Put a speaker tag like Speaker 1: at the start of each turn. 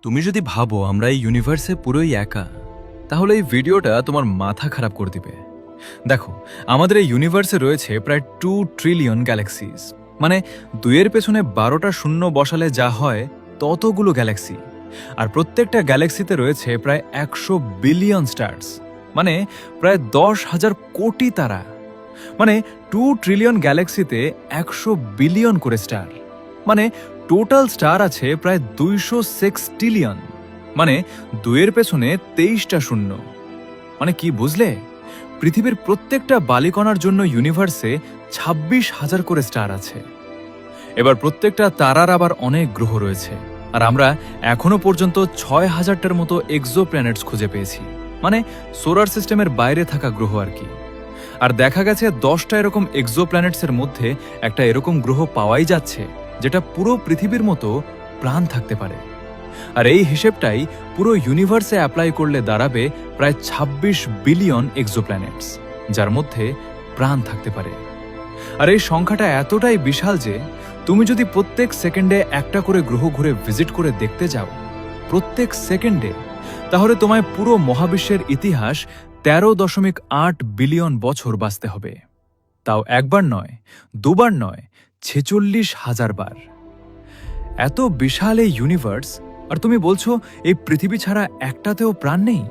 Speaker 1: তুমি যদি ভাবো আমরা এই ইউনিভার্সে পুরোই একা, তাহলে এই ভিডিওটা তোমার মাথা খারাপ করে দিবে। দেখো, আমাদের এই ইউনিভার্সে রয়েছে প্রায় 2 ট্রিলিয়ন গ্যালাক্সিস, মানে 2-এর পেছনে 12টা শূন্য বসালে যা হয় ততগুলো গ্যালাক্সি। আর প্রত্যেকটা গ্যালাক্সিতে রয়েছে প্রায় 100 বিলিয়ন স্টার্স, মানে প্রায় 10,000 কোটি তারা। মানে 2 ট্রিলিয়ন গ্যালাক্সিতে 100 বিলিয়ন করে স্টার, মানে টোটাল স্টার আছে প্রায় 200 সেক্সটিলিয়ন, মানে 2-এর পেছনে 23টা শূন্য। মানে কি বুঝলে? পৃথিবীর প্রত্যেকটা বালিকণার জন্য ইউনিভার্সে 26,000 করে স্টার আছে। এবার প্রত্যেকটা তারার আবার অনেক গ্রহ রয়েছে, আর আমরা এখনো পর্যন্ত 6,000টার মতো এক্সোপ্ল্যানেটস খুঁজে পেয়েছি, মানে সোলার সিস্টেমের বাইরে থাকা গ্রহ আর কি। আর দেখা গেছে 10টা এরকম এক্সোপ্ল্যানেটসের মধ্যে একটা এরকম গ্রহ পাওয়াই যাচ্ছে যেটা পুরো পৃথিবীর মতো প্রাণ থাকতে পারে। আর এই হিসেবটাই পুরো ইউনিভার্সে অ্যাপ্লাই করলে দাঁড়াবে প্রায় 26 বিলিয়ন এক্সোপ্ল্যানেটস, যার মধ্যে প্রাণ থাকতে পারে। আর এই সংখ্যাটা এতটাই বিশাল যে তুমি যদি প্রত্যেক সেকেন্ডে একটা করে গ্রহ ঘুরে ভিজিট করে দেখতে যাও, প্রত্যেক সেকেন্ডে, তাহলে তোমায় পুরো মহাবিশ্বের ইতিহাস 13.8 বিলিয়ন বছর বাঁচতে হবে। তাও একবার নয়, দুবার নয়, 46,000 বার। এত বিশাল এই ইউনিভার্স, আর তুমি বলছো এই পৃথিবী ছাড়া একটাতেও প্রাণ নেই।